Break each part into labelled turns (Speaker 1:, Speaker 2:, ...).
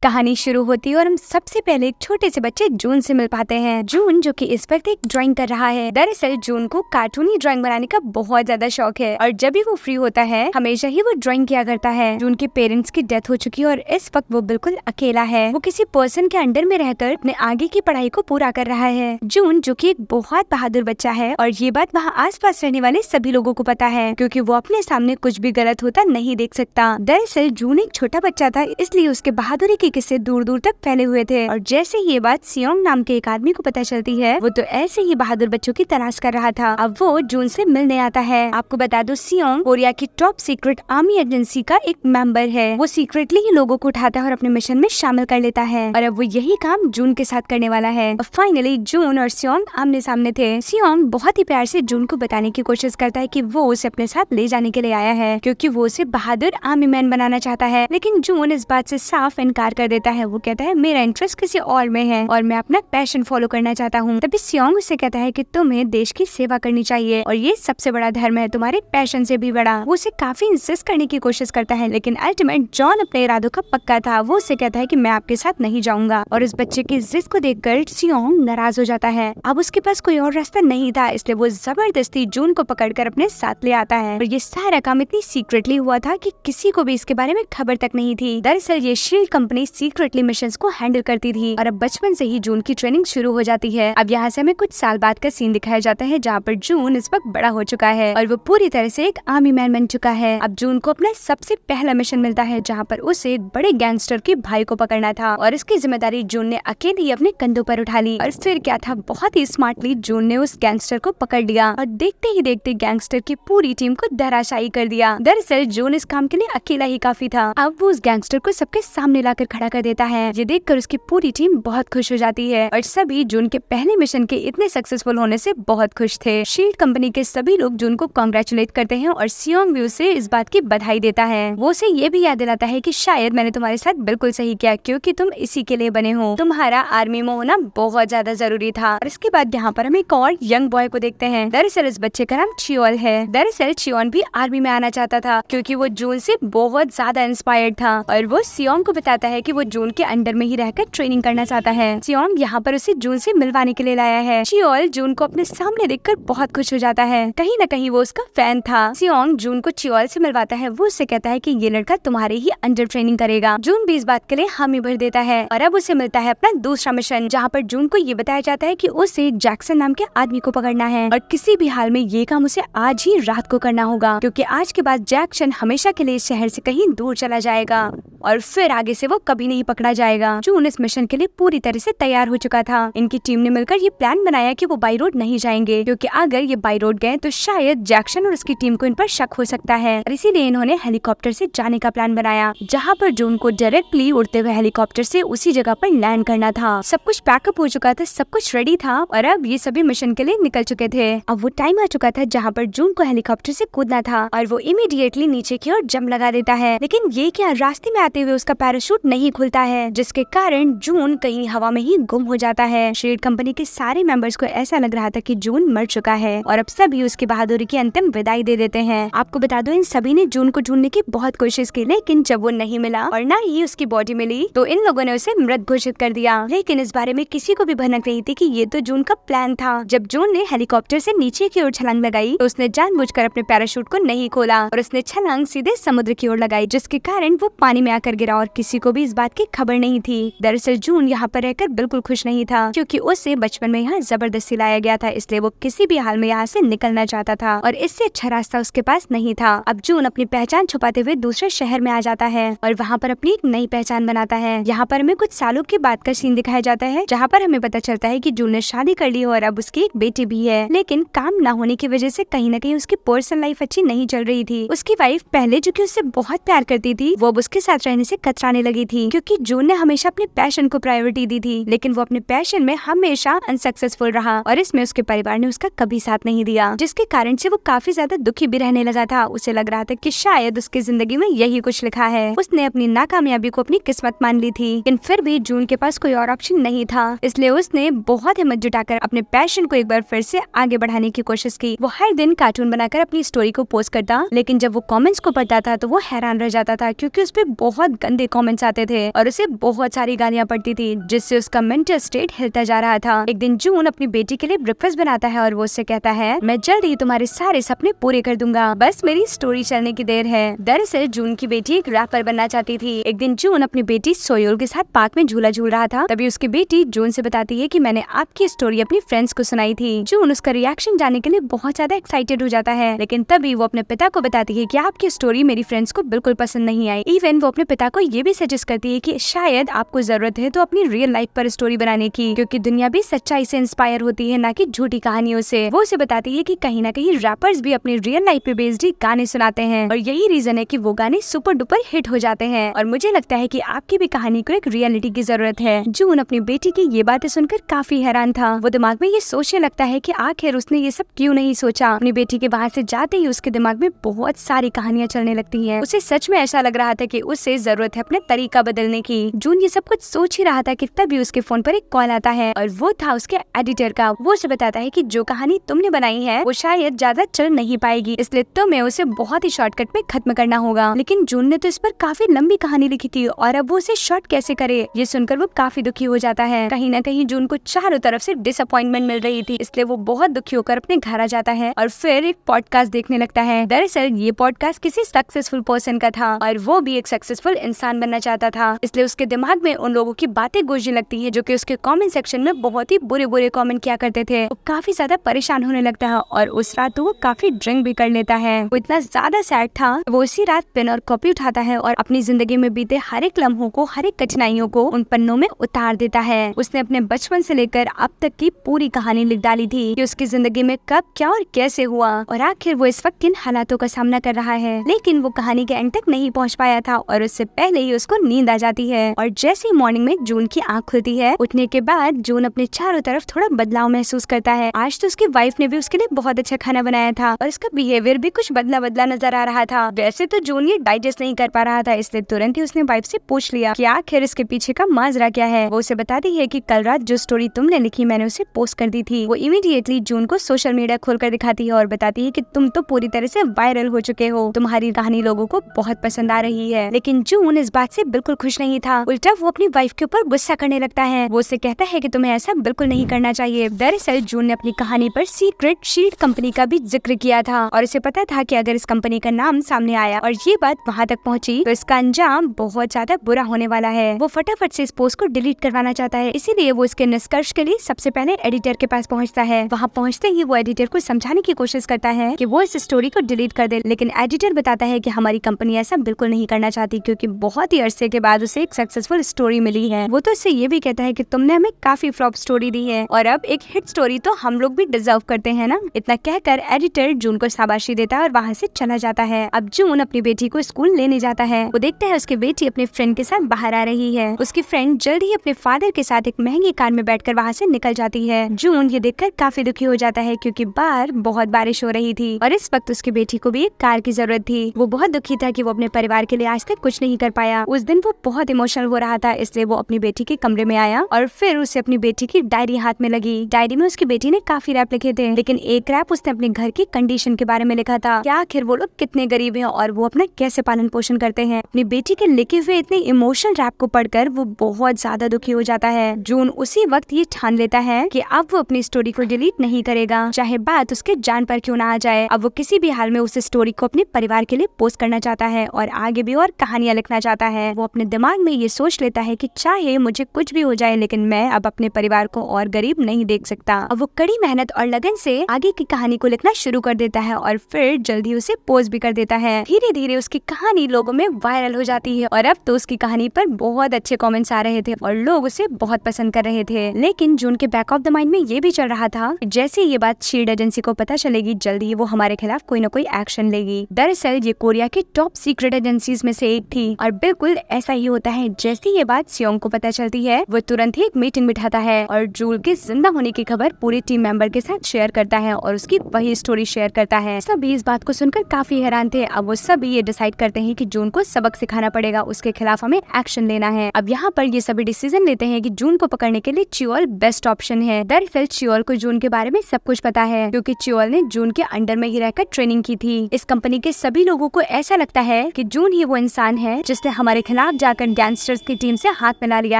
Speaker 1: कहानी शुरू होती है और हम सबसे पहले एक छोटे से बच्चे जून से मिल पाते हैं। जून जो कि इस वक्त एक ड्राइंग कर रहा है। दरअसल जून को कार्टूनी ड्राइंग बनाने का बहुत ज्यादा शौक है और जब भी वो फ्री होता है हमेशा ही वो ड्राइंग किया करता है। जून के पेरेंट्स की डेथ हो चुकी है और इस वक्त वो बिल्कुल अकेला है। वो किसी पर्सन के अंडर में रहकर अपने आगे की पढ़ाई को पूरा कर रहा है। जून जो कि एक बहुत बहादुर बच्चा है और ये बात वहाँ आसपास रहने वाले सभी लोगों को पता है क्योंकि वो अपने सामने कुछ भी गलत होता नहीं देख सकता। दरअसल जून एक छोटा बच्चा था, इसलिए उसके बहादुरी के किस्से दूर दूर तक फैले हुए थे और जैसे ये बात सियोंग नाम के एक आदमी को पता चलती है वो तो ऐसे ही बहादुर बच्चों की तलाश कर रहा था। अब वो जून से मिलने आता है। आपको बता दो सियोंग कोरिया की टॉप सीक्रेट आर्मी एजेंसी का एक मेंबर है। वो सीक्रेटली ही लोगों को उठाता है और अपने मिशन में शामिल कर लेता है और अब वो यही काम जून के साथ करने वाला है। फाइनली जून और सियोंग आमने सामने थे। सियोंग बहुत ही प्यार से जून को बताने की कोशिश करता है कि वो उसे अपने साथ ले जाने के लिए आया है क्योंकि वो उसे बहादुर आर्मी मैन बनाना चाहता है, लेकिन जून इस बात से साफ इनकार कर देता है। वो कहता है मेरा इंटरेस्ट किसी और में है और मैं अपना पैशन फॉलो करना चाहता हूँ। तभी सियोंग उससे कहता है कि तुम्हें देश की सेवा करनी चाहिए और ये सबसे बड़ा धर्म है, तुम्हारे पैशन से भी बड़ा। वो उसे काफी इंसिस्ट करने की कोशिश करता है, लेकिन अल्टीमेट जॉन अपने इरादों का पक्का था। वो उससे कहता है कि मैं आपके साथ नहीं जाऊंगा और उस बच्चे की जिद को देखकर सियोंग नाराज हो जाता है। अब उसके पास कोई और रास्ता नहीं था, इसलिए वो जबरदस्ती जून को पकड़कर अपने साथ ले आता है और ये सारा काम इतनी सीक्रेटली हुआ था कि किसी को भी इसके बारे में खबर तक नहीं थी। दरअसल ये शील्ड कंपनी सीक्रेटली मिशंस को हैंडल करती थी और अब बचपन से ही जून की ट्रेनिंग शुरू हो जाती है। अब यहाँ से हमें कुछ साल बाद का सीन दिखाया जाता है जहाँ पर जून इस वक्त बड़ा हो चुका है और वो पूरी तरह से एक आर्मी मैन बन चुका है। अब जून को अपना सबसे पहला मिशन मिलता है जहाँ पर उसे एक बड़े गैंगस्टर के भाई को पकड़ना था और इसकी जिम्मेदारी जून ने अकेले ही अपने कंधों पर उठा ली। और फिर क्या था, बहुत ही स्मार्टली जून ने उस गैंगस्टर को पकड़ लिया और देखते ही देखते गैंगस्टर की पूरी टीम को धराशायी कर दिया। दरअसल जून इस काम के लिए अकेला ही काफी था। अब वो उस गैंगस्टर को सबके सामने लाकर खड़ा कर देता है। ये देखकर उसकी पूरी टीम बहुत खुश हो जाती है और सभी जून के पहले मिशन के इतने सक्सेसफुल होने से बहुत खुश थे। शील्ड कंपनी के सभी लोग जून को कांग्रेचुलेट करते हैं और सियोंग भी उसे इस बात की बधाई देता है। वो उसे ये भी याद दिलाता है कि शायद मैंने तुम्हारे साथ बिल्कुल सही किया क्योंकि तुम इसी के लिए बने हो। तुम्हारा आर्मी में होना बहुत ज्यादा जरूरी था। और इसके बाद यहाँ पर हम एक और यंग बॉय को देखते हैं। दरअसल इस बच्चे का नाम चियोल है। दरअसल चियोन भी आर्मी में आना चाहता था क्योंकि वो जून से बहुत ज्यादा इंस्पायर्ड था और वो सियोंग को बताता है कि वो जून के अंडर में ही रहकर ट्रेनिंग करना चाहता है। सियोंग यहाँ पर उसे जून से मिलवाने के लिए लाया है। चियोल जून को अपने सामने देखकर बहुत खुश हो जाता है। कहीं न कहीं वो उसका फैन था। सियोंग जून को चियोल से मिलवाता है। वो उससे कहता है कि ये लड़का तुम्हारे ही अंडर ट्रेनिंग करेगा। जून भी इस बात के लिए हामी भर देता है और अब उसे मिलता है अपना दूसरा मिशन जहाँ पर जून को ये बताया जाता है कि उसे जैक्सन नाम के आदमी को पकड़ना है और किसी भी हाल में ये काम उसे आज ही रात को करना होगा क्योंकि आज के बाद जैक्सन हमेशा के लिए इस शहर से कहीं दूर चला जाएगा और फिर आगे से वो कभी नहीं पकड़ा जाएगा। जून इस मिशन के लिए पूरी तरह से तैयार हो चुका था। इनकी टीम ने मिलकर ये प्लान बनाया कि वो बाई रोड नहीं जाएंगे क्योंकि अगर ये बाई रोड गए तो शायद जैक्सन और उसकी टीम को इन पर शक हो सकता है और इसीलिए इन्होंने हेलीकॉप्टर से जाने का प्लान बनाया जहाँ पर जून को डायरेक्टली उड़ते हुए हेलीकॉप्टर से उसी जगह पर लैंड करना था। सब कुछ पैकअप हो चुका था, सब कुछ रेडी था और अब ये सभी मिशन के लिए निकल चुके थे। अब वो टाइम आ चुका था जहाँ पर जून को हेलीकॉप्टर से कूदना था और वो इमीडिएटली नीचे की ओर जंप लगा देता है, लेकिन ये क्या, रास्ते में आते हुए उसका पैराशूट नहीं खुलता है जिसके कारण जून कहीं हवा में ही गुम हो जाता है। शील्ड कंपनी के सारे मेंबर्स को ऐसा लग रहा था कि जून मर चुका है और अब सभी उसकी बहादुरी की अंतिम विदाई दे देते हैं। आपको बता दो इन सभी ने जून को ढूंढने की बहुत कोशिश की, लेकिन जब वो नहीं मिला और न ही उसकी बॉडी मिली तो इन लोगों ने उसे मृत घोषित कर दिया। लेकिन इस बारे में किसी को भी भनक नहीं थी कि ये तो जून का प्लान था। जब जून ने हेलीकॉप्टर से नीचे की ओर छलांग लगाई तो उसने जानबूझकर अपने पैराशूट को नहीं खोला और उसने छलांग सीधे समुद्र की ओर लगाई जिसके कारण वो पानी में आकर गिरा और किसी को भी इस बात की खबर नहीं थी। दरअसल जून यहाँ पर रहकर बिल्कुल खुश नहीं था क्योंकि उसे बचपन में यहाँ जबरदस्ती लाया गया था, इसलिए वो किसी भी हाल में यहाँ से निकलना चाहता था और इससे अच्छा रास्ता उसके पास नहीं था। अब जून अपनी पहचान छुपाते हुए दूसरे शहर में आ जाता है और वहाँ पर अपनी एक नई पहचान बनाता है। यहाँ पर हमें कुछ सालों के बाद का सीन दिखाया जाता है जहाँ पर हमें पता चलता है कि जून ने शादी कर ली और अब उसकी एक बेटी भी है, लेकिन काम न होने की वजह से कहीं न कहीं उसकी पर्सनल लाइफ अच्छी नहीं चल रही थी। उसकी वाइफ पहले जो कि उससे बहुत प्यार करती थी वो अब उसके साथ रहने से कतराने लगी थी क्योंकि जून ने हमेशा अपने पैशन को प्रायोरिटी दी थी, लेकिन वो अपने पैशन में हमेशा अनसक्सेसफुल रहा और इसमें उसके परिवार ने उसका कभी साथ नहीं दिया जिसके कारण से वो काफी ज्यादा दुखी भी रहने लगा था। उसे लग रहा था कि शायद उसकी जिंदगी में यही कुछ लिखा है। उसने अपनी नाकामयाबी को अपनी किस्मत मान ली थी, लेकिन फिर भी जून के पास कोई और ऑप्शन नहीं था, इसलिए उसने बहुत हिम्मत जुटाकर अपने पैशन को एक बार फिर से आगे बढ़ाने की कोशिश की। वो हर दिन कार्टून बनाकर अपनी स्टोरी को पोस्ट करता, लेकिन जब वो कमेंट्स को पढ़ता था तो वो हैरान रह जाता था क्योंकि उस पे बहुत गंदे कमेंट्स आते थे और उसे बहुत सारी गालियाँ पड़ती थी, जिससे उसका मेंटल स्टेट हिलता जा रहा था। एक दिन जून अपनी बेटी के लिए ब्रेकफास्ट बनाता है और वो उससे कहता है, मैं जल्द ही तुम्हारे सारे सपने पूरे कर दूंगा, बस मेरी स्टोरी चलने की देर है। दरअसल जून की बेटी एक रैपर बनना चाहती थी। एक दिन जून अपनी बेटी सोयोल के साथ पार्क में झूला झूल रहा था। तभी उसकी बेटी जून से बताती है कि मैंने आपकी स्टोरी अपनी फ्रेंड्स को सुनाई थी। जून उसका रिएक्शन जानने के लिए बहुत ज्यादा एक्साइटेड हो जाता है, लेकिन तभी वो अपने पिता को बताती है कि आपकी स्टोरी मेरी फ्रेंड्स को बिल्कुल पसंद नहीं आई। इवन वो अपने पिता को ये भी सजेस्ट करती है कि शायद आपको जरूरत है तो अपनी रियल लाइफ पर स्टोरी बनाने की, क्योंकि दुनिया भी सच्चाई से इंस्पायर होती है, ना कि झूठी कहानियों से। वो उसे बताती है कि कहीं ना कहीं रैपर्स भी अपनी रियल लाइफ पे बेस्ड गाने सुनाते हैं और यही रीजन है कि वो गाने सुपर डुपर हिट हो जाते हैं। और मुझे लगता है कि आपकी भी कहानी को एक रियलिटी की जरूरत है। जून अपनी बेटी की ये बातें सुनकर काफी हैरान था। वो दिमाग में ये सोचने लगता है कि आखिर उसने ये सब क्यों नहीं सोचा। अपनी बेटी के बाहर से जाते ही उसके दिमाग में बहुत सारी कहानियां चलने लगती हैं। उसे सच में ऐसा लग रहा था कि उसे जरूरत है अपने तरीका बदलने की। जून ये सब कुछ सोच ही रहा था कि तभी उसके फोन पर एक कॉल आता है और वो था उसके एडिटर का। वो उसे बताता है कि जो कहानी तुमने बनाई है वो शायद ज्यादा चल नहीं पाएगी, इसलिए तुम्हें उसे बहुत ही शॉर्टकट में खत्म करना होगा। लेकिन जून ने तो इस पर काफी लंबी कहानी लिखी थी और अब वो उसे शॉर्ट कैसे करे, ये सुनकर वो काफी दुखी हो जाता है। कहीं ना कहीं जून को चारों तरफ से डिसअपॉइंटमेंट मिल रही थी, इसलिए वो बहुत दुखी होकर अपने घर आ जाता है और फिर एक पॉडकास्ट देखने लगता है। दरअसल ये पॉडकास्ट किसी सक्सेसफुल पर्सन का था और वो भी एक सक्सेसफुल इंसान बनना चाहता था, इसलिए उसके दिमाग में उन लोगों की बातें गूंजने लगती है जो कि उसके कमेंट सेक्शन में बहुत ही बुरे बुरे कमेंट किया करते थे। वो काफी ज्यादा परेशान होने लगता है और उस रात तो वो काफी ड्रिंक भी कर लेता है। वो इतना ज्यादा सैड था, वो उसी रात पेन और कॉपी उठाता है और अपनी जिंदगी में बीते हर एक लम्हों को, हर एक कठिनाइयों को उन पन्नों में उतार देता है। उसने अपने बचपन से लेकर अब तक की पूरी कहानी लिख डाली थी कि उसकी जिंदगी में कब क्या और कैसे हुआ और आखिर वो इस वक्त किन हालातों का सामना कर रहा है। लेकिन वो कहानी के एंड तक नहीं पहुंच पाया था और उससे पहले ही उसको नींद आ जाती है। और जैसे ही मॉर्निंग में जून की आंख खुलती है, उठने के बाद जून अपने चारों तरफ थोड़ा बदलाव महसूस करता है। आज तो उसकी वाइफ ने भी उसके लिए बहुत अच्छा खाना बनाया था और उसका बिहेवियर भी कुछ बदला बदला नजर आ रहा था। वैसे तो जून ये डाइजेस्ट नहीं कर पा रहा था, इसलिए तुरंत ही उसने वाइफ से पूछ लिया कि आखिर इसके पीछे का माजरा क्या है। वो उसे बताती है कि कल रात जो स्टोरी तुमने लिखी मैंने उसे पोस्ट कर दी थी। वो इमीडिएटली जून को सोशल मीडिया खोलकर दिखाती है और बताती है कि तुम तो पूरी तरह से वायरल हो चुके हो, तुम्हारी कहानी लोगों को बहुत पसंद आ रही है। लेकिन जून इस बात से बिल्कुल खुश नहीं था, उल्टा वो अपनी वाइफ के ऊपर गुस्सा करने लगता है। वो उससे कहता है कि तुम्हें ऐसा बिल्कुल नहीं करना चाहिए। दरअसल जून ने अपनी कहानी पर सीक्रेट शील्ड कंपनी का भी जिक्र किया था और उसे पता था कि अगर इस कंपनी का नाम सामने आया और ये बात वहाँ तक पहुँची तो इसका अंजाम बहुत ज्यादा बुरा होने वाला है। वो फटाफट से इस पोस्ट को डिलीट करवाना चाहता है, इसीलिए वो इसके निष्कर्ष के लिए सबसे पहले एडिटर के पास पहुँचता है। वहाँ पहुँचते ही वो एडिटर को समझाने की कोशिश करता है कि वो इस स्टोरी को डिलीट कर दे, लेकिन एडिटर बताता है कि हमारी कंपनी ऐसा बिल्कुल नहीं करना चाहती, क्योंकि बहुत ही अरसे के बाद उसे एक सक्सेसफुल स्टोरी मिली है। वो तो उससे ये भी कहता है कि तुमने हमें काफी फ्लॉप स्टोरी दी है और अब एक हिट स्टोरी तो हम लोग भी डिजर्व करते हैं ना। इतना कहकर एडिटर जून को शाबाशी देता है और वहाँ से चला जाता है। अब जून अपनी बेटी को स्कूल लेने जाता है। वो देखता है उसकी बेटी अपने फ्रेंड के साथ बाहर आ रही है। उसकी फ्रेंड जल्द ही अपने फादर के साथ एक महंगी कार में बैठकर वहाँ से निकल जाती है। जून ये देखकर काफी दुखी हो जाता है, क्योंकि बाहर बहुत बारिश हो रही थी और इस वक्त उसकी बेटी को भी एक कार की जरूरत थी। वो बहुत दुखी था कि वो अपने परिवार के लिए आज तक कुछ नहीं कर पाया। उस दिन वो बहुत इमोशनल हो रहा था, इसलिए वो अपनी बेटी के कमरे में आया और फिर उसे अपनी बेटी की डायरी हाथ में लगी। डायरी में उसकी बेटी ने काफी रैप लिखे थे, लेकिन एक रैप उसने अपने घर की कंडीशन के बारे में लिखा था कि आखिर वो लोग कितने गरीब हैं और वो अपना कैसे पालन पोषण करते हैं। अपनी बेटी के लिखे हुए इतने इमोशनल रैप को पढ़कर वो बहुत ज्यादा दुखी हो जाता है। जून उसी वक्त ये ठान लेता है कि अब वो अपनी स्टोरी को डिलीट नहीं करेगा, चाहे बात उसके जान पर क्यों ना आ जाए। अब वो किसी भी हाल में उस स्टोरी को अपने परिवार के लिए पोस्ट करना चाहता है और आगे भी और कहानियां लिखना चाहता है। वो अपने दिमाग में ये सोच लेता है कि चाहे मुझे कुछ भी हो जाए, लेकिन मैं अब अपने परिवार को और गरीब नहीं देख सकता। अब वो कड़ी मेहनत और लगन से आगे की कहानी को लिखना शुरू कर देता है और फिर जल्दी उसे पोस्ट भी कर देता है। धीरे धीरे उसकी कहानी लोगों में वायरल हो जाती है और अब तो उसकी कहानी पर बहुत अच्छे कमेंट्स आ रहे थे और लोग उसे बहुत पसंद कर रहे थे। लेकिन जून के बैक ऑफ द माइंड में ये भी चल रहा था कि जैसे ये बात शील्ड एजेंसी को पता चलेगी, जल्दी वो हमारे खिलाफ कोई न कोई एक्शन लेगी। दरअसल ये कोरिया की टॉप सीक्रेट एजेंसीज में से एक थी और बिल्कुल ऐसा ही होता है। जैसे ये बात सियोंग को पता चलती है, वो तुरंत ही एक मीटिंग बिठाता है और जून के जिंदा होने की खबर पूरी टीम मेंबर के साथ शेयर करता है और उसकी वही स्टोरी शेयर करता है। सभी इस बात को सुनकर काफी हैरान थे। अब वो सभी ये डिसाइड करते हैं कि जून को सबक सिखाना पड़ेगा, उसके खिलाफ हमें एक्शन लेना है। अब यहाँ पर ये सभी डिसीजन लेते हैं कि जून को पकड़ने के लिए चियोल बेस्ट ऑप्शन है। दरअसल चियोल को जून के बारे में सब कुछ पता है, क्योंकि चियोल ने जून के अंडर में ही रहकर ट्रेनिंग की थी। इस कंपनी के सभी लोगों को ऐसा लगता है कि जून ही वो इंसान है जिसने हमारे खिलाफ जाकर गैंगस्टर्स की टीम से हाथ मिला लिया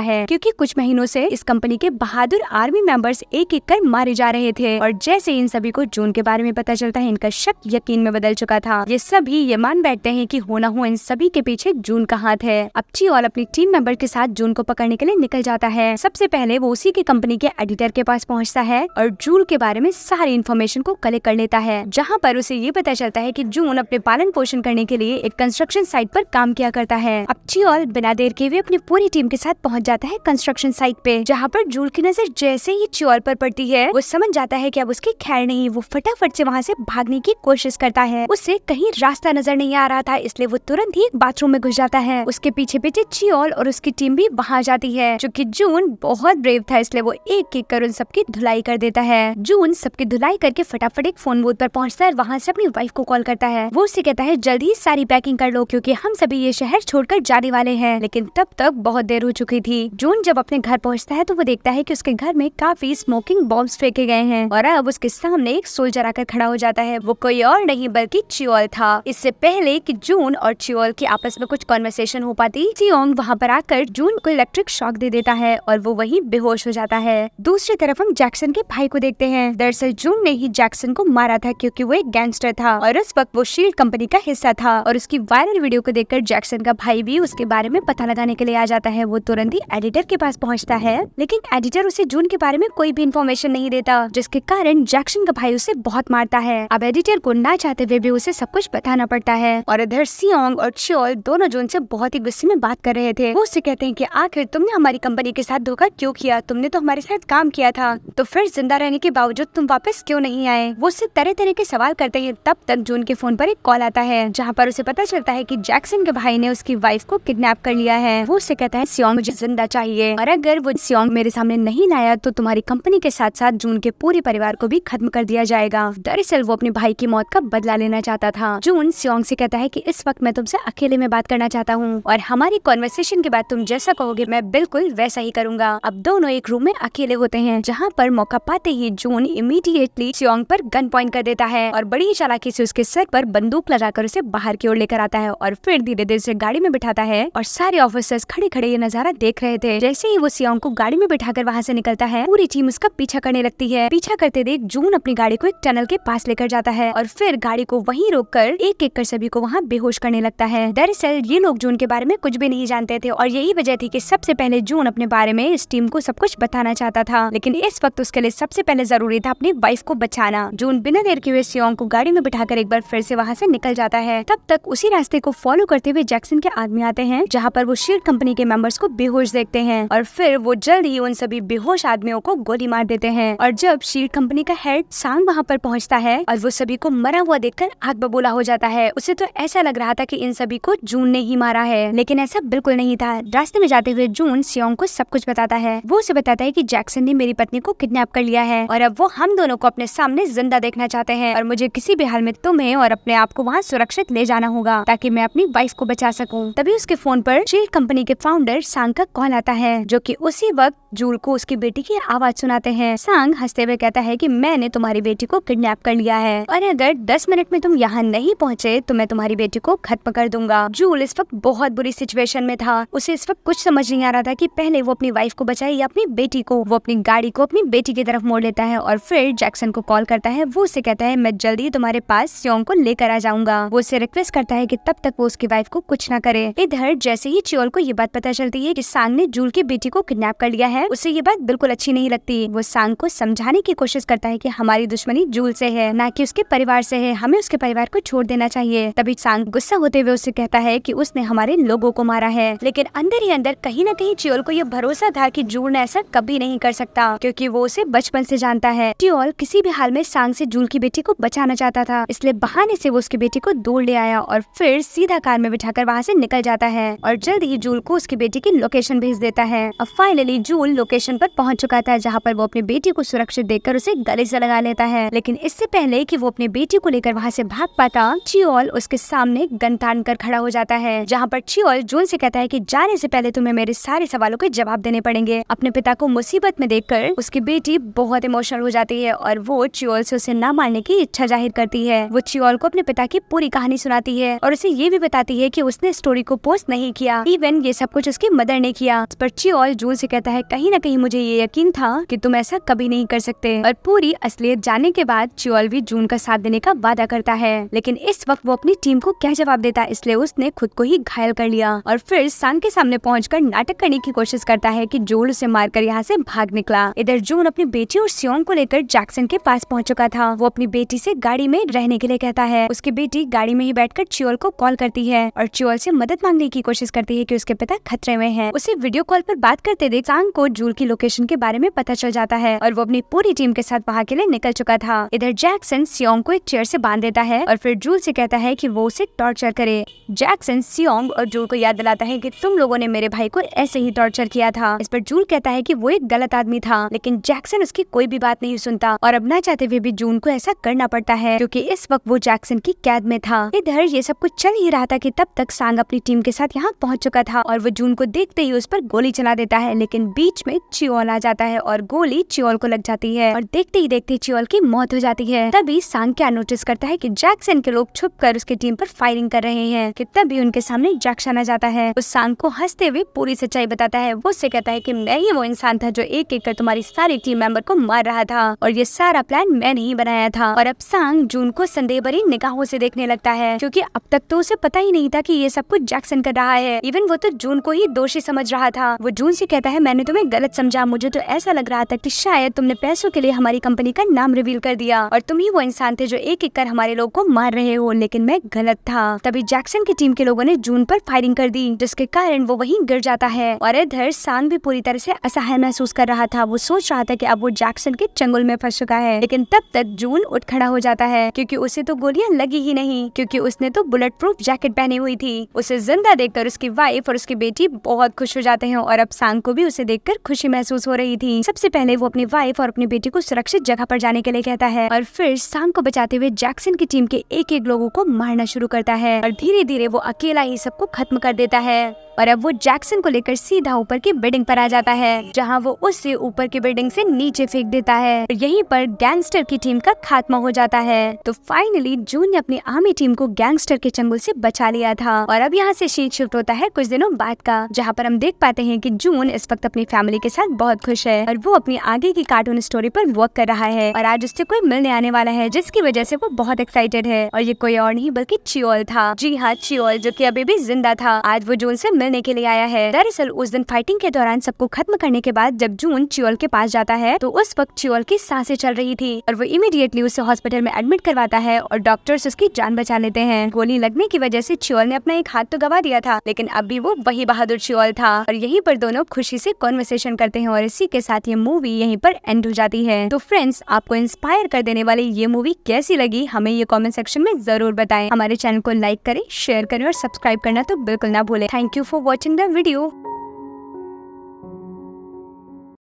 Speaker 1: है, क्योंकि कुछ महीनों से इस कंपनी के बहादुर आर्मी मेंबर्स एक एक कर मारे जा रहे थे। और जैसे इन सभी को जून के बारे में पता चलता है, इनका शक यकीन में बदल चुका था। ये सभी ये मान बैठते हैं कि हो न हो इन सभी के पीछे जून का हाथ है। अब चियोल अपनी टीम मेंबर के साथ जून को पकड़ने के लिए निकल जाता है। सबसे पहले वो उसी की कंपनी के एडिटर के पास पहुंचता है और जून के बारे में सारी इन्फॉर्मेशन को कलेक्ट कर लेता है, जहां पर उसे ये पता चलता है कि जून अपने पालन पोषण करने के लिए एक कंस्ट्रक्शन साइट पर काम किया करता है। अब चियोल बिना देर के हुए अपनी पूरी टीम के साथ पहुंच जाता है कंस्ट्रक्शन साइट पे, जहां पर जूल की नजर जैसे ही चियोल पर पड़ती है, वो समझ जाता है कि अब उसकी खैर नहीं। वो फटाफट से वहाँ से भागने की कोशिश करता है। उसे कहीं रास्ता नजर नहीं आ रहा था, इसलिए वो तुरंत ही एक बाथरूम में घुस जाता है। उसके पीछे पीछे चियोल और उसकी टीम भी वहाँ जाती है। चूँकि जून बहुत ब्रेव था, इसलिए वो एक एक कर उन सबकी धुलाई कर देता है। जून सबकी धुलाई करके फटाफट एक फोन बूथ पर पहुंचता है और वहाँ से अपनी वाइफ को कॉल करता है। वो उससे कहता है जल्दी सारी पैकिंग कर लो, क्योंकि हम सभी ये शहर छोड़कर जाने वाले हैं। लेकिन तब तक बहुत देर हो चुकी थी। जून जब अपने घर पहुँचता है तो वो देखता है कि उसके घर में काफी स्मोकिंग बॉम्ब्स फेंके गए हैं और अब उसके सामने एक सोल्जर आकर खड़ा हो जाता है। वो कोई और नहीं बल्कि चियोल था। इससे पहले कि जून और चियोल की आपस में कुछ कॉन्वर्सेशन हो पाती, सियोंग वहाँ पर आकर जून को इलेक्ट्रिक शॉक दे देता है और वो वहीं बेहोश हो जाता है। दूसरी तरफ हम जैक्सन के भाई को देखते हैं। दरअसल जून ने ही जैक्सन को मारा था, क्योंकि वो एक गैंगस्टर था और उस वक्त वो शील्ड कंपनी का हिस्सा था। और उसकी वायरल वीडियो को देखकर जैक्सन का भाई भी उसके बारे में पता लगाने के लिए आ जाता है। वो तुरंत ही एडिटर के पास पहुँचता है, लेकिन एडिटर उसे जून के बारे में कोई भी इन्फॉर्मेशन नहीं देता, जिसके कारण जैक्सन का भाई उसे बहुत मारता है। अब एडिटर को ना चाहते हुए भी उसे सब कुछ बताना पड़ता है। और इधर सियोंग और चियोल दोनों जून से बहुत ही गुस्से में बात कर रहे थे। वो उससे कहते हैं कि आखिर तुमने हमारी कंपनी के साथ धोखा क्यों किया? तुमने तो हमारे साथ काम किया था, तो फिर जिंदा रहने के बावजूद तुम वापस क्यों नहीं आए? वो उससे तरह तरह के सवाल करते हैं। तब तक जून के फोन पर एक कॉल आता है, जहाँ पर उसे पता चलता है कि जैक्सन के भाई ने उसकी वाइफ को किडनैप कर लिया है। वो उससे कहता है सियोंग मुझे जिंदा चाहिए, और अगर वो सियोंग मेरे सामने नहीं लाया तो तुम्हारी कंपनी के साथ साथ जून के पूरे परिवार को भी खत्म कर दिया जाएगा। दरअसल वो अपने भाई की मौत का बदला लेना चाहता था। जून सियोंग से कहता है कि इस वक्त मैं तुमसे अकेले में बात करना चाहता हूँ और हमारी कॉन्वर्सेशन के बाद तुम जैसा कहोगे मैं बिल्कुल वैसा ही करूंगा। अब दोनों एक रूम में अकेले होते हैं, जहाँ पर मौका पाते ही जून इमीडिएटली सियोंग पर गन पॉइंट कर देता है और बड़ी चालाकी से उसके सर पर बंदूक लगाकर उसे बाहर की ओर लेकर आता है और फिर धीरे धीरे से गाड़ी में बिठाता है। और सारे ऑफिसर्स खड़े खड़े ये नजारा देख रहे थे। जैसे ही वो सियोंग को गाड़ी में बिठाकर वहाँ से निकलता है, पूरी टीम उसका पीछा करने लगती है। पीछा करते देख जून अपनी गाड़ी को एक टनल के पास लेकर जाता है और फिर गाड़ी को वहीं रोककर एक एक कर सभी को वहाँ बेहोश करने लगता है। दरअसल ये लोग जून के बारे में कुछ भी नहीं जानते थे और यही वजह थी कि सबसे पहले जून अपने बारे में इस टीम को सब कुछ बताना चाहता था, लेकिन इस वक्त उसके लिए सबसे पहले जरूरी था अपनी वाइफ को बचाना। जून बिना देर किए हुए सियोंग को गाड़ी में बिठाकर एक बार फिर से वहाँ से निकल जाता है। तब तक उसी रास्ते को फॉलो करते हुए जैक्सन के आदमी आते हैं, जहाँ पर वो शील्ड कंपनी के मेंबर्स को बेहोश देखते हैं और फिर वो जल्द ही उन सभी बेहोश आदमियों को गोली मार देते हैं। और जब शील्ड कंपनी का हेड सांग वहाँ पर पहुँचता है और वो सभी को मरा हुआ देखकर आग बबूला हो जाता है। उसे तो ऐसा लग रहा था कि इन सभी को जून ने ही मारा है, लेकिन ऐसा बिल्कुल नहीं था। रास्ते में जाते हुए जून सियोंग को सब कुछ बताता है। वो उसे बताता है कि जैक्सन ने मेरी पत्नी को किडनैप कर लिया है और अब वो हम दोनों को अपने सामने जिंदा देखना चाहते हैं और मुझे किसी भी हाल में तुम्हें और अपने आप को वहाँ सुरक्षित ले जाना होगा ताकि मैं अपनी वाइफ को बचा सकूं। तभी उसके फोन पर शील्ड कंपनी के फाउंडर सांग का कॉल आता है, जो कि उसी वक्त जूल को उसकी बेटी की आवाज सुनाते हैं। सांग हंसते हुए कहता है कि मैंने तुम्हारी बेटी को किडनैप कर लिया है और अगर 10 मिनट में तुम यहाँ नहीं पहुँचे तो मैं तुम्हारी बेटी को खत्म कर दूंगा। जूल इस वक्त बहुत बुरी सिचुएशन में था। उसे इस वक्त कुछ समझ नहीं आ रहा था कि पहले वो अपनी वाइफ को बचाए या अपनी बेटी को। वो अपनी गाड़ी को अपनी बेटी की तरफ मोड़ लेता है और फिर जैक्सन को कॉल करता है। वो उसे कहता है मैं जल्दी तुम्हारे पास सियोंग को लेकर आ जाऊंगा। वो उसे रिक्वेस्ट करता है कि तब तक वो उसकी वाइफ को कुछ न करे। इधर जैसे ही चियोल को ये बात पता चलती है कि सांग ने जूल की बेटी को किडनैप कर लिया है, उसे ये बात बिल्कुल अच्छी नहीं लगती। वो सांग को समझाने की कोशिश करता है कि हमारी दुश्मनी जूल से है, ना कि उसके परिवार से है। हमें उसके परिवार को छोड़ देना चाहिए। तभी सांग गुस्सा होते हुए उससे कहता है कि उसने हमारे लोगों को मारा है, लेकिन अंदर ही अंदर कहीं न कहीं चियोल को ये भरोसा था कि जूल ने ऐसा कभी नहीं कर सकता, क्योंकि वो उसे बचपन से जानता है। चियोल किसी भी हाल में सांग से जूल की बेटी को बचाना चाहता था, इसलिए बहाने से वो उसकी बेटी को दूर ले आया और फिर सीधा कार में बिठाकर वहाँ से निकल जाता है और जल्द ही जूल को उसकी बेटी की लोकेशन भेज देता है। अब फाइनली जूल लोकेशन पर पहुँच चुका था, जहाँ पर वो अपनी बेटी को सुरक्षित देखकर उसे गले से लगा लेता है। लेकिन इससे पहले कि वो अपनी बेटी को लेकर वहाँ से भाग पाता, चियोल उसके सामने गन तान कर खड़ा हो जाता है, जहाँ पर चियोल जूल से कहता है कि जाने से पहले तुम्हें मेरे सारे सवालों के जवाब देने पड़ेंगे। अपने पिता को मुसीबत में देखकर उसकी बेटी बहुत इमोशनल हो जाती है और वो चियोल से उसे न मारने की इच्छा जाहिर करती है। वो चियोल को अपने पिता की पूरी कहानी सुनाती है और उसे ये भी बताती है कि उसने स्टोरी को पोस्ट नहीं नहीं किया, इवन ये सब कुछ उसकी मदर ने किया। इस पर चियोल जून से कहता है कहीं न कहीं मुझे ये यकीन था कि तुम ऐसा कभी नहीं कर सकते। और पूरी असलियत जानने के बाद चियोल भी जून का साथ देने का वादा करता है, लेकिन इस वक्त वो अपनी टीम को क्या जवाब देता, इसलिए उसने खुद को ही घायल कर लिया और फिर सांग के सामने पहुंचकर नाटक करने की कोशिश करता है कि जोल उसे मारकर यहाँ से भाग निकला। इधर जून अपनी बेटी और सियोंग को लेकर जैक्सन के पास पहुंच चुका था। वो अपनी बेटी से गाड़ी में रहने के लिए कहता है। उसकी बेटी गाड़ी में ही बैठकर चियोल को कॉल करती है और चियोल से मदद मांगने की कोशिश करती है कि उसके पिता खतरे में हैं। उसे वीडियो कॉल पर बात करते देख सांग को जूल की लोकेशन के बारे में पता चल जाता है और वो अपनी पूरी टीम के साथ वहाँ के लिए निकल चुका था। इधर जैक्सन सियोंग को एक चेयर से बांध देता है और फिर जूल से कहता है कि वो उसे टॉर्चर करे। जैक्सन सियोंग और जूल को याद दिलाता है कि तुम लोगों ने मेरे भाई को ऐसे ही टॉर्चर किया था। इस पर जूल कहता है कि वो एक गलत आदमी था, लेकिन जैक्सन उसकी कोई भी बात नहीं सुनता और अब ना चाहते हुए भी जून को ऐसा करना पड़ता है क्योंकि इस वक्त वो जैक्सन की कैद में था। इधर ये सब कुछ चल ही रहा था कि तब तक सांग अपनी टीम के साथ यहाँ पहुँच चुका था और वो जून को देखते ही उस पर गोली चला देता है, लेकिन बीच में चियोल आ जाता है और गोली चियोल को लग जाती है और देखते ही देखते चियोल की मौत हो जाती है। तभी सांग क्या नोटिस करता है कि जैक्सन के लोग छुपकर उसकी टीम पर फायरिंग कर रहे हैं कि तभी उनके सामने जैक्सन आ जाता है। उस सांग को हंसते हुए पूरी सच्चाई बताता है। वो उससे कहता है कि मैं ही वो इंसान था जो एक एक कर तुम्हारी सारी टीम मेंबर को मार रहा था और ये सारा प्लान मैंने ही बनाया था। और अब सांग जून को संदेह भरी निगाहों से देखने लगता है क्योंकि अब तक तो उसे पता ही नहीं था कि ये सब कुछ जैक्सन कर रहा है। इवन वो तो जून को ही दोषी समझ रहा था। वो जून से कहता है मैंने तुम्हें गलत समझा, मुझे तो ऐसा लग रहा था कि शायद तुमने पैसों के लिए हमारी कंपनी का नाम रिवील कर दिया और तुम ही वो इंसान थे जो एक एक कर हमारे लोग को मार रहे हो, लेकिन मैं गलत था। तभी जैक्सन की टीम के लोगों ने जून पर फायरिंग कर दी जिसके कारण वो वहीं गिर जाता है और इधर सांग भी पूरी तरह से असहाय महसूस कर रहा था। वो सोच रहा था कि अब वो जैक्सन के चंगुल में फंस चुका है, लेकिन तब तक जून उठ खड़ा हो जाता है क्योंकि उसे तो गोलियां लगी ही नहीं क्योंकि उसने तो बुलेट प्रूफ जैकेट पहनी हुई थी। उसे जिंदा देखकर उसकी वाइफ और उसकी बेटी बहुत खुश हो जाते हैं और अब सांग को भी उसे देखकर खुशी महसूस हो रही थी। सबसे पहले वो अपनी वाइफ और अपनी बेटी को सुरक्षित जगह पर जाने के लिए कहता है और फिर सांग को बचाते हुए जैक्सन की टीम के एक एक लोगों को मारना शुरू करता है और धीरे धीरे वो अकेला ही सबको खत्म कर देता है। और अब वो जैक्सन को लेकर सीधा ऊपर की बिल्डिंग पर आ जाता है जहां वो उससे ऊपर की बिल्डिंग से नीचे फेंक देता है। यहीं पर गैंगस्टर की टीम का खात्मा हो जाता है। तो फाइनली जून ने अपनी आर्मी टीम को गैंगस्टर के चंगुल से बचा लिया था। और अब यहाँ से सीन शिफ्ट होता है कुछ दिनों बाद का, जहाँ पर हम देख पाते हैं कि जून इस वक्त अपनी फैमिली के साथ बहुत खुश है और वो अपनी आगे की कार्टून स्टोरी पर वर्क कर रहा है और आज उससे कोई मिलने आने वाला है जिसकी वजह से वो बहुत एक्साइटेड है। और ये कोई और नहीं बल्कि चियोल था। जी हाँ, चियोल जो कि अभी भी जिंदा था। आज वो जून से मिलने के लिए आया है। दरअसल उस दिन फाइटिंग के दौरान सबको खत्म करने के बाद जब जून चियोल के पास जाता है तो उस वक्त चियोल की सांसें चल रही थी और वो इमीडिएटली उसे हॉस्पिटल में एडमिट करवाता है और डॉक्टर्स उसकी जान बचा लेते हैं। गोली लगने की वजह से चियोल ने अपना एक हाथ तो गवा दिया था, लेकिन अब भी वो वही बहादुर चियोल था। और यहीं पर दोनों खुशी से कॉन्वर्सेशन करते हैं और इसी के साथ ये मूवी यहीं पर एंड हो जाती है। तो फ्रेंड्स, आपको इंस्पायर कर देने वाली ये मूवी कैसी लगी हमें ये कमेंट सेक्शन में जरूर बताएं। हमारे चैनल को लाइक करें, शेयर करें और सब्सक्राइब करना तो बिल्कुल ना भूलें। Thank you for watching the video.